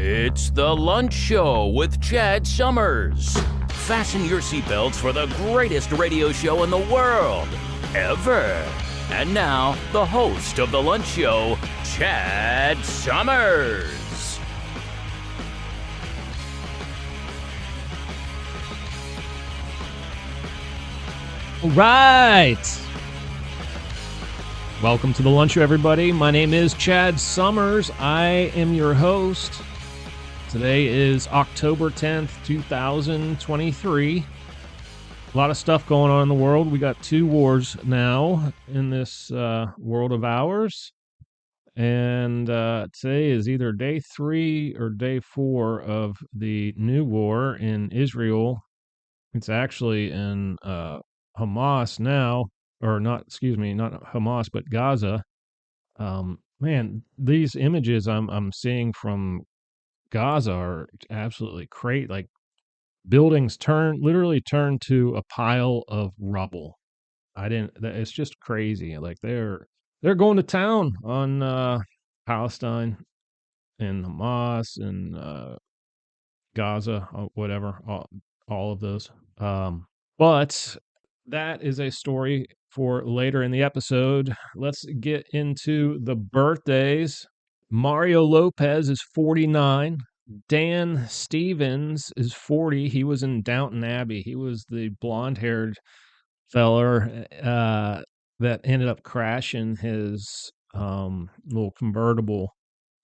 It's the Lunch Show with Chad Summers. Fasten your seatbelts for the greatest radio show in the world, ever. And now, the host of the Lunch Show, Chad Summers. All right. Welcome to the Lunch Show, everybody. My name is Chad Summers. I am your host. Today is October 10th, 2023. A lot of stuff going on in the world. We got two wars now in this world of ours. And today is either day 3 or day 4 of the new war in Israel. It's actually in Hamas now, or not Hamas, but Gaza. Man, these images I'm seeing from Gaza are absolutely crazy. Like, buildings literally turn to a pile of rubble. It's just crazy. Like, they're going to town on Palestine and Hamas and Gaza, whatever, all of those. But that is a story for later in the episode. Let's get into the birthdays. Mario Lopez is 49. Dan Stevens is 40. He was in Downton Abbey. He was the blonde-haired feller that ended up crashing his little convertible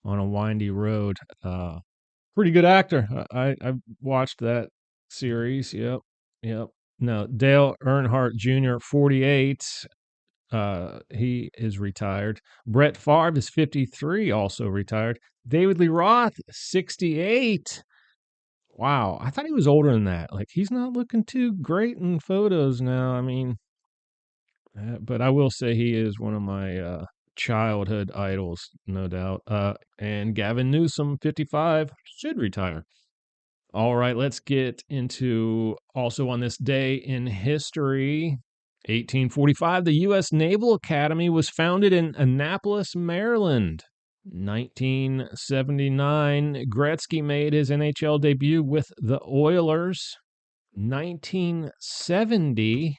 on a windy road. Pretty good actor. I've watched that series. Yep. No, Dale Earnhardt Jr., 48. He is retired. Brett Favre is 53, also retired. David Lee Roth, 68. Wow, I thought he was older than that. Like, he's not looking too great in photos now. I mean, but I will say he is one of my childhood idols, no doubt. And Gavin Newsom, 55, should retire. All right, let's get into also on this day in history. 1845, the U.S. Naval Academy was founded in Annapolis, Maryland. 1979, Gretzky made his NHL debut with the Oilers. 1970,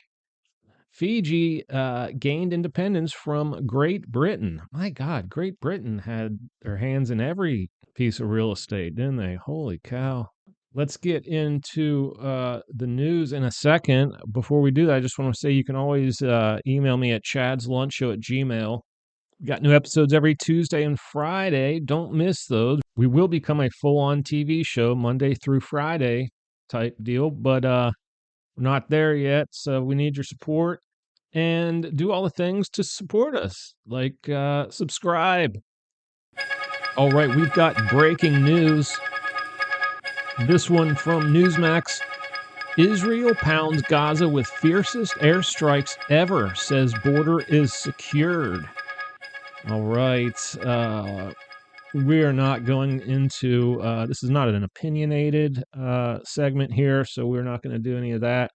Fiji gained independence from Great Britain. My God, Great Britain had their hands in every piece of real estate, didn't they? Holy cow. Let's get into the news in a second. Before we do that, I just want to say you can always email me at chadslunchshow@gmail.com. We've got new episodes every Tuesday and Friday. Don't miss those. We will become a full-on TV show Monday through Friday type deal, but we're not there yet, so we need your support. And do all the things to support us, like subscribe. All right, we've got breaking news. This one from Newsmax. Israel pounds Gaza with fiercest airstrikes ever, says border is secured. All right. We are not going into, this is not an opinionated segment here, so we're not going to do any of that.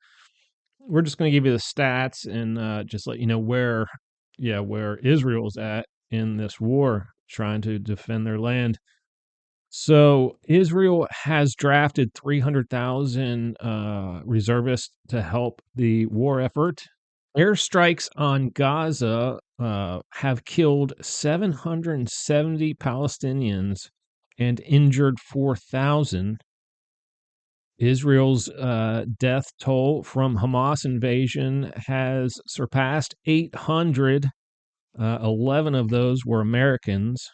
We're just going to give you the stats and just let you know where Israel's at in this war, trying to defend their land. So Israel has drafted 300,000 reservists to help the war effort. Airstrikes on Gaza have killed 770 Palestinians and injured 4,000. Israel's death toll from Hamas invasion has surpassed 800. 11 of those were Americans.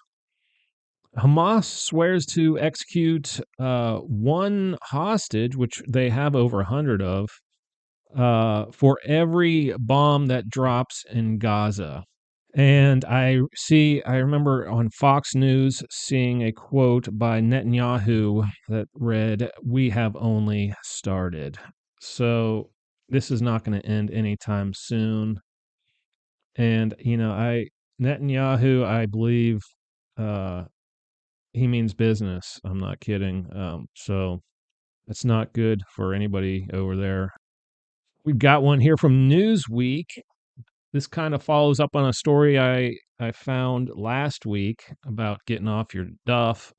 Hamas swears to execute one hostage, which they have over 100 of, for every bomb that drops in Gaza. And I remember on Fox News seeing a quote by Netanyahu that read, "We have only started." So this is not going to end anytime soon. And, Netanyahu, I believe, he means business. I'm not kidding. So it's not good for anybody over there. We've got one here from Newsweek. This kind of follows up on a story I found last week about getting off your duff.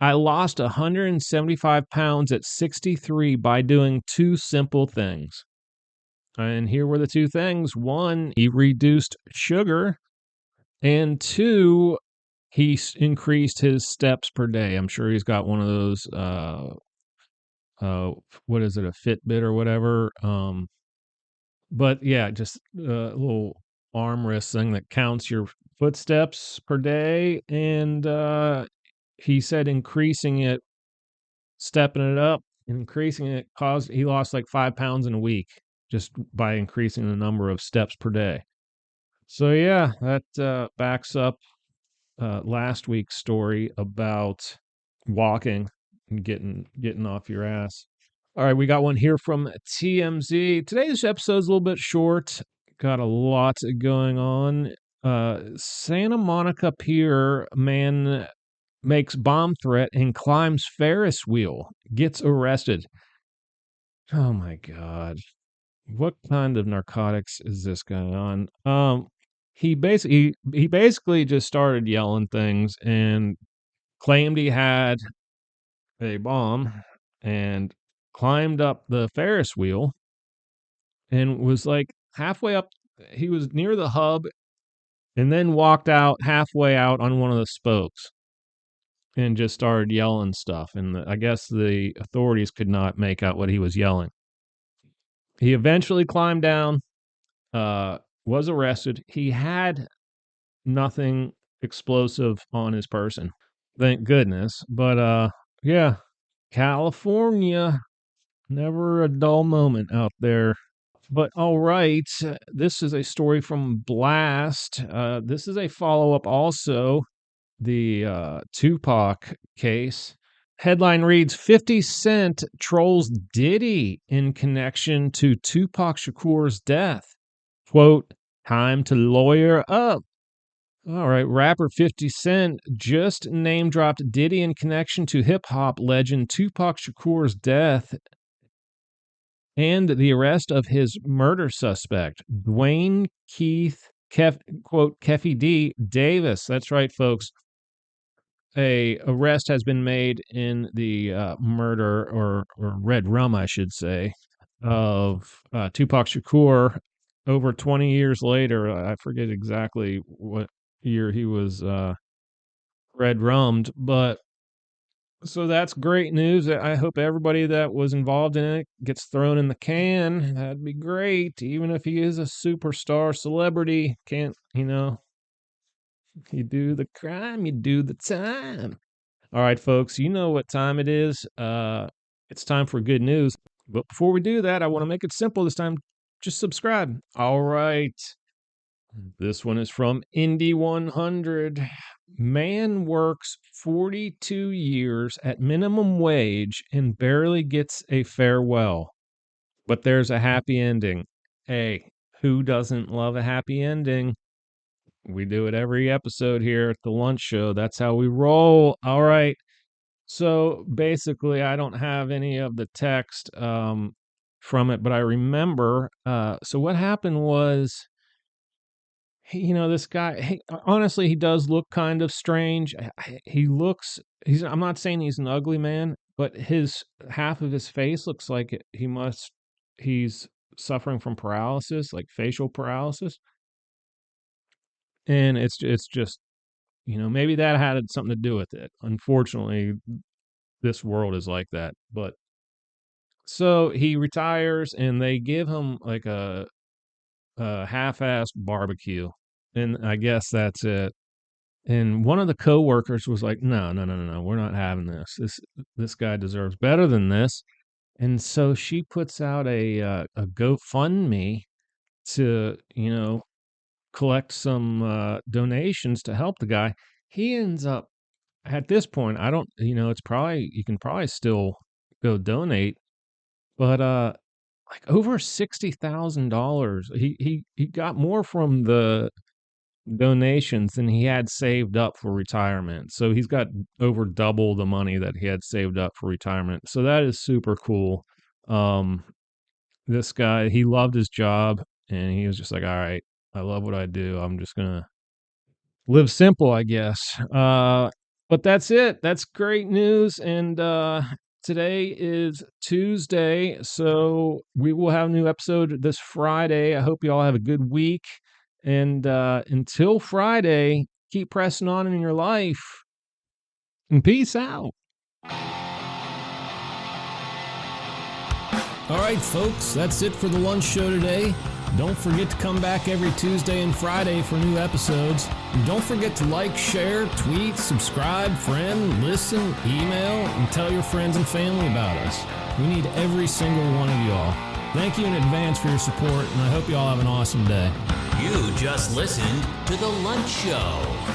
I lost 175 pounds at 63 by doing two simple things. And here were the two things. One, he reduced sugar. And two, he increased his steps per day. I'm sure he's got one of those, what is it, a Fitbit or whatever. But yeah, just a little arm wrist thing that counts your footsteps per day. And he said increasing it, stepping it up, increasing it he lost like 5 pounds in a week just by increasing the number of steps per day. So yeah, that backs up last week's story about walking and getting off your ass. All right, we got one here from TMZ. Today's episode's a little bit short. Got a lot going on. Santa Monica Pier man makes bomb threat and climbs Ferris wheel, gets arrested. Oh my God. What kind of narcotics is this guy on? He basically just started yelling things and claimed he had a bomb and climbed up the Ferris wheel and was like halfway up. He was near the hub and then walked out halfway out on one of the spokes and just started yelling stuff. And I guess the authorities could not make out what he was yelling. He eventually climbed down, was arrested. He had nothing explosive on his person, thank goodness. But yeah, California, never a dull moment out there. But all right, this is a story from Blast. This is a follow-up also, the Tupac case. Headline reads, 50 Cent trolls Diddy in connection to Tupac Shakur's death. Quote, time to lawyer up. All right, rapper 50 Cent just name-dropped Diddy in connection to hip-hop legend Tupac Shakur's death and the arrest of his murder suspect, Dwayne Keith, quote, Keffy D. Davis. That's right, folks. A arrest has been made in the murder, or red rum, I should say, of Tupac Shakur over 20 years later. I forget exactly what year he was red rummed, but so that's great news. I hope everybody that was involved in it gets thrown in the can. That'd be great. Even if he is a superstar celebrity, can't, you do the crime, you do the time. All right, folks, you know what time it is. It's time for good news. But before we do that, I want to make it simple this time. Just subscribe. All right. This one is from Indy 100. Man works 42 years at minimum wage and barely gets a farewell. But there's a happy ending. Hey, who doesn't love a happy ending? We do it every episode here at the Lunch Show. That's how we roll. All right. So basically, I don't have any of the text from it, but I remember. So what happened was, this guy, honestly, he does look kind of strange. I'm not saying he's an ugly man, but his half of his face looks like he's suffering from paralysis, like facial paralysis. And it's just, maybe that had something to do with it. Unfortunately, this world is like that. But so he retires and they give him like a half-assed barbecue. And I guess that's it. And one of the coworkers was like, "No, no, no, no, no, we're not having this. This guy deserves better than this." And so she puts out a GoFundMe to, collect some donations to help the guy. He ends up at this point, I don't, it's probably you can probably still go donate, but like over $60,000. He got more from the donations than he had saved up for retirement. So he's got over double the money that he had saved up for retirement. So that is super cool. This guy, he loved his job and he was just like, all right, I love what I do. I'm just going to live simple, I guess. But that's it. That's great news. And today is Tuesday, so we will have a new episode this Friday. I hope you all have a good week. And until Friday, keep pressing on in your life. And peace out. All right, folks, that's it for the lunch show today. Don't forget to come back every Tuesday and Friday for new episodes. And don't forget to like, share, tweet, subscribe, friend, listen, email, and tell your friends and family about us. We need every single one of y'all. Thank you in advance for your support, and I hope you all have an awesome day. You just listened to The Lunch Show.